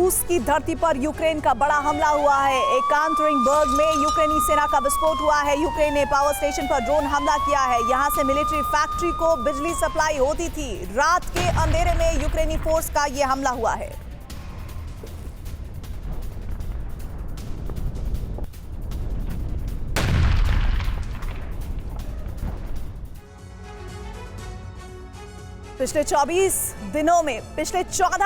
रूस की धरती पर यूक्रेन का बड़ा हमला हुआ है। एकांतरिंगबर्ग में यूक्रेनी सेना का विस्फोट हुआ है। यूक्रेन ने पावर स्टेशन पर ड्रोन हमला किया है। यहां से मिलिट्री फैक्ट्री को बिजली सप्लाई होती थी। रात के अंधेरे में यूक्रेनी फोर्स का यह हमला हुआ है। पिछले 14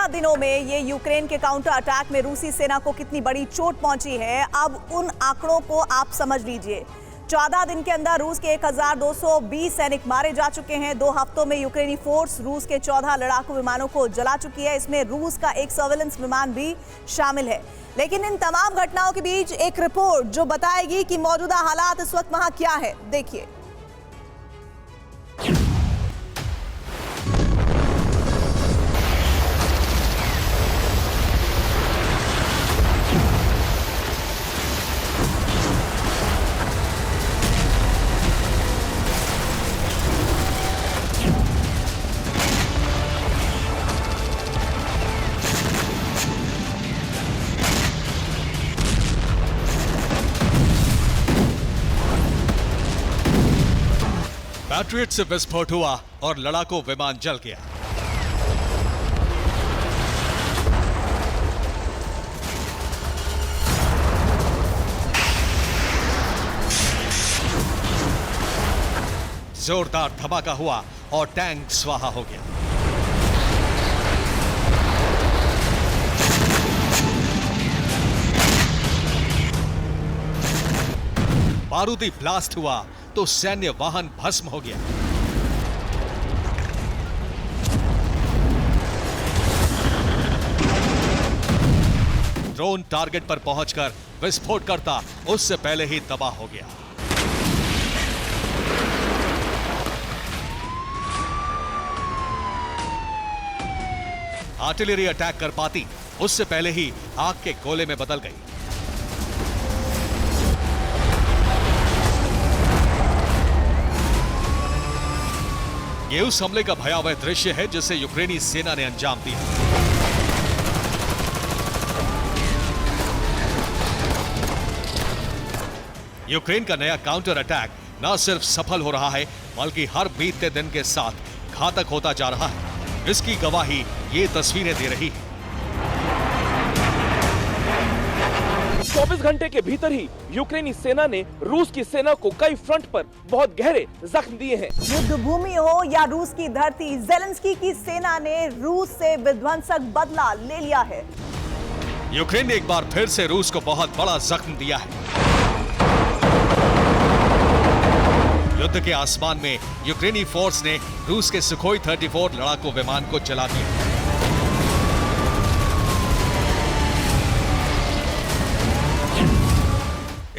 दिनों में ये यूक्रेन के काउंटर अटैक में रूसी सेना को कितनी बड़ी चोट पहुंची है, अब उन आंकड़ों को आप समझ लीजिए। 14 दिन के अंदर रूस के 1220 सैनिक मारे जा चुके हैं। 2 हफ्तों में यूक्रेनी फोर्स रूस के 14 लड़ाकू विमानों को जला चुकी है। इसमें रूस का एक सर्वेलेंस विमान भी शामिल है। लेकिन इन तमाम घटनाओं के बीच एक रिपोर्ट जो बताएगी कि मौजूदा हालात इस वक्त वहां क्या है, देखिए। पैट्रियट से विस्फोट हुआ और लड़ाकू विमान जल गया। जोरदार धमाका हुआ और टैंक स्वाहा हो गया। बारूदी ब्लास्ट हुआ तो सैन्य वाहन भस्म हो गया। ड्रोन टारगेट पर पहुंचकर विस्फोट करता उससे पहले ही तबाह हो गया। आर्टिलरी अटैक कर पाती उससे पहले ही आग के गोले में बदल गई। ये उस हमले का भयावह दृश्य है जिसे यूक्रेनी सेना ने अंजाम दिया। यूक्रेन का नया काउंटर अटैक न सिर्फ सफल हो रहा है बल्कि हर बीतते दिन के साथ घातक होता जा रहा है। इसकी गवाही ये तस्वीरें दे रही है। 24 घंटे के भीतर ही यूक्रेनी सेना ने रूस की सेना को कई फ्रंट पर बहुत गहरे जख्म दिए हैं। युद्ध भूमि हो या रूस की धरती, ज़ेलेंस्की की सेना ने रूस से विध्वंसक बदला ले लिया है। यूक्रेन ने एक बार फिर से रूस को बहुत बड़ा जख्म दिया है। युद्ध के आसमान में यूक्रेनी फोर्स ने रूस के सुखोई 34 लड़ाकू विमान को जला दिया।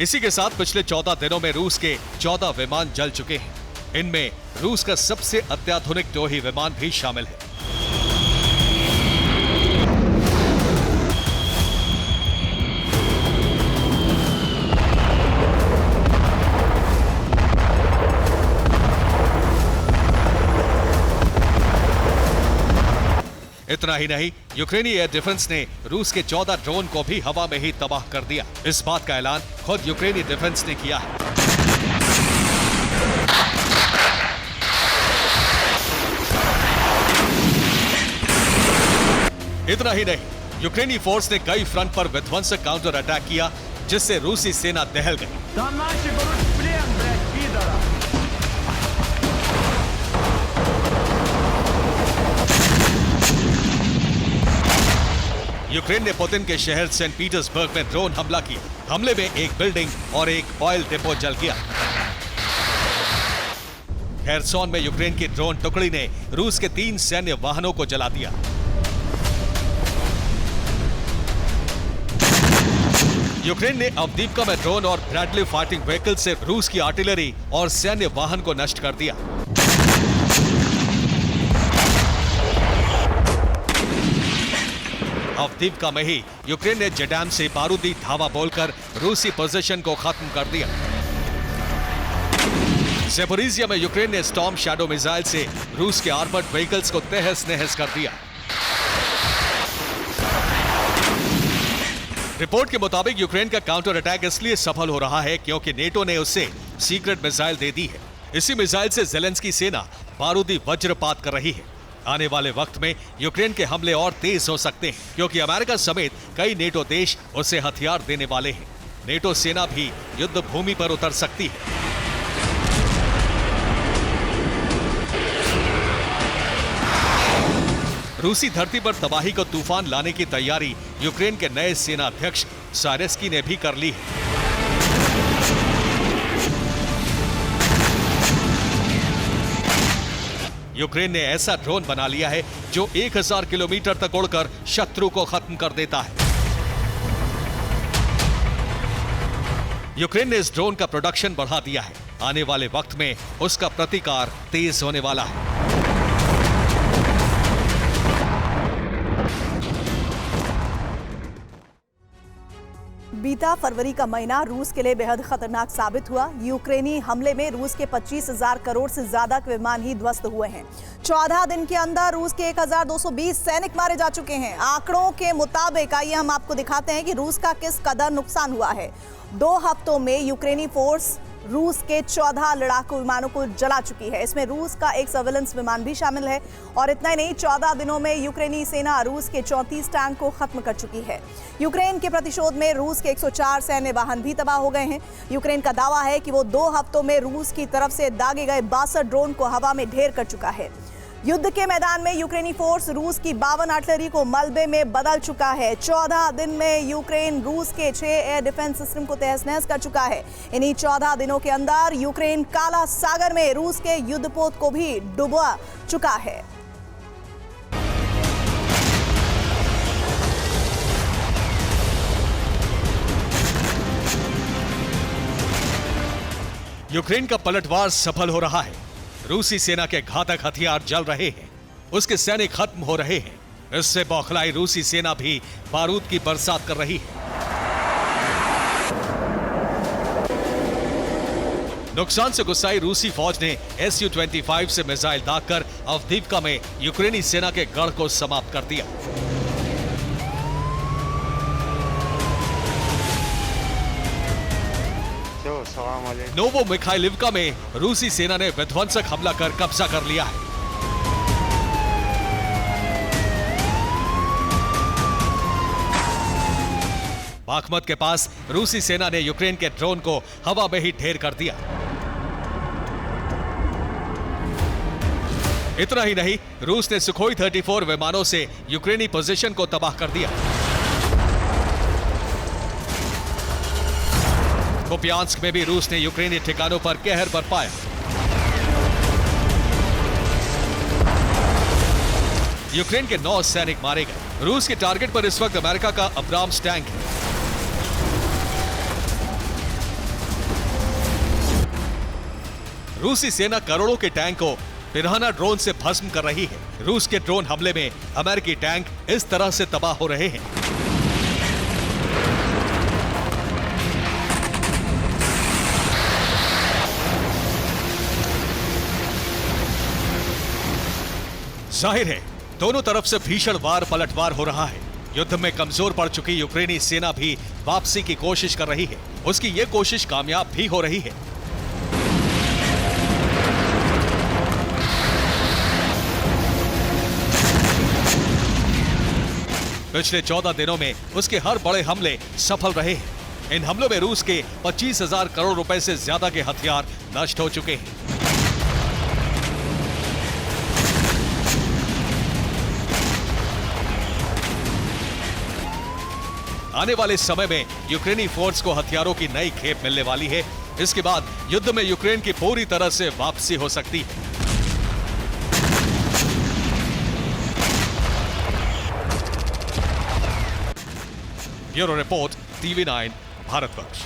इसी के साथ पिछले 14 दिनों में रूस के 14 विमान जल चुके हैं। इनमें रूस का सबसे अत्याधुनिक टोही विमान भी शामिल है। इतना ही नहीं, यूक्रेनी एयर डिफेंस ने रूस के 14 ड्रोन को भी हवा में ही तबाह कर दिया। इस बात का ऐलान खुद यूक्रेनी डिफेंस ने किया है। इतना ही नहीं, यूक्रेनी फोर्स ने कई फ्रंट पर विध्वंसक काउंटर अटैक किया जिससे रूसी सेना दहल गई। यूक्रेन ने पुतिन के शहर सेंट पीटर्सबर्ग में ड्रोन हमला किया। हमले में एक बिल्डिंग और एक ऑयल डिपो जल गया। हेरसोन में यूक्रेन की ड्रोन टुकड़ी ने रूस के 3 सैन्य वाहनों को जला दिया। यूक्रेन ने अवदीव्का में ड्रोन और ब्रैडली फाइटिंग व्हीकल से रूस की आर्टिलरी और सैन्य वाहन को नष्ट कर दिया। अवदीव्का में ही यूक्रेन ने जेडैम से बारूदी धावा बोलकर रूसी पोजीशन को खत्म कर दिया। ज़ेपोरिज़िया में यूक्रेन ने स्टॉर्म शैडो मिसाइल से रूस के आर्मर्ड व्हीकल्स को तहस नहस कर दिया। रिपोर्ट के मुताबिक यूक्रेन का काउंटर अटैक इसलिए सफल हो रहा है क्योंकि नेटो ने उसे सीक्रेट मिसाइल दे दी है। इसी मिसाइल से ज़ेलेंस्की सेना बारूदी वज्रपात कर रही है। आने वाले वक्त में यूक्रेन के हमले और तेज हो सकते हैं क्योंकि अमेरिका समेत कई नेटो देश उसे हथियार देने वाले हैं। नेटो सेना भी युद्ध भूमि पर उतर सकती है। रूसी धरती पर तबाही को तूफान लाने की तैयारी यूक्रेन के नए सेना अध्यक्ष सायरस्की ने भी कर ली है। यूक्रेन ने ऐसा ड्रोन बना लिया है जो 1000 किलोमीटर तक उड़कर शत्रु को खत्म कर देता है। यूक्रेन ने इस ड्रोन का प्रोडक्शन बढ़ा दिया है। आने वाले वक्त में उसका प्रतिकार तेज होने वाला है। बीता फरवरी का महीना रूस के लिए बेहद खतरनाक साबित हुआ। यूक्रेनी हमले में रूस के 25,000 करोड़ से ज्यादा के विमान ही ध्वस्त हुए हैं। 14 दिन के अंदर रूस के 1220 सैनिक मारे जा चुके हैं। आंकड़ों के मुताबिक आइए हम आपको दिखाते हैं कि रूस का किस कदर नुकसान हुआ है। 2 हफ्तों में यूक्रेनी फोर्स रूस के 14 लड़ाकू विमानों को जला चुकी है। इसमें रूस का एक सर्वेलेंस विमान भी शामिल है। और इतना ही नहीं, 14 दिनों में यूक्रेनी सेना रूस के 34 टैंक को खत्म कर चुकी है। यूक्रेन के प्रतिशोध में रूस के 104 सैन्य वाहन भी तबाह हो गए हैं। यूक्रेन का दावा है कि वो 2 हफ्तों में रूस की तरफ से दागे गए 62 ड्रोन को हवा में ढेर कर चुका है। युद्ध के मैदान में यूक्रेनी फोर्स रूस की 52 आर्टिलरी को मलबे में बदल चुका है। 14 दिन में यूक्रेन रूस के 6 एयर डिफेंस सिस्टम को तहस-नहस कर चुका है। इन्हीं 14 दिनों के अंदर यूक्रेन काला सागर में रूस के युद्धपोत को भी डुबा चुका है। यूक्रेन का पलटवार सफल हो रहा है। रूसी सेना के घातक हथियार जल रहे हैं, उसके सैनिक खत्म हो रहे हैं। इससे बौखलाई रूसी सेना भी बारूद की बरसात कर रही है। नुकसान से गुस्साई रूसी फौज ने Su-25 से मिसाइल दागकर अवदीव्का में यूक्रेनी सेना के गढ़ को समाप्त कर दिया। नोवो मिखाइलिवका में रूसी सेना ने विध्वंसक हमला कर कब्जा कर लिया है। बाखमत के पास रूसी सेना ने यूक्रेन के ड्रोन को हवा में ही ढेर कर दिया। इतना ही नहीं, रूस ने सुखोई 34 विमानों से यूक्रेनी पोजीशन को तबाह कर दिया। कुपियांस्क में भी रूस ने यूक्रेनी ठिकानों पर कहर बरपाया। यूक्रेन के 9 सैनिक मारे गए। रूस के टारगेट पर इस वक्त अमेरिका का अब्राम्स टैंक है। रूसी सेना करोड़ों के टैंक को पिराना ड्रोन से भस्म कर रही है। रूस के ड्रोन हमले में अमेरिकी टैंक इस तरह से तबाह हो रहे हैं। जाहिर है, दोनों तरफ से भीषण वार पलटवार हो रहा है। युद्ध में कमजोर पड़ चुकी यूक्रेनी सेना भी वापसी की कोशिश कर रही है। उसकी ये कोशिश कामयाब भी हो रही है। पिछले 14 दिनों में उसके हर बड़े हमले सफल रहे हैं। इन हमलों में रूस के 25,000 करोड़ रुपए से ज्यादा के हथियार नष्ट हो चुके हैं। आने वाले समय में यूक्रेनी फोर्स को हथियारों की नई खेप मिलने वाली है। इसके बाद युद्ध में यूक्रेन की पूरी तरह से वापसी हो सकती है। Bureau report, TV9 Bharatvarsh.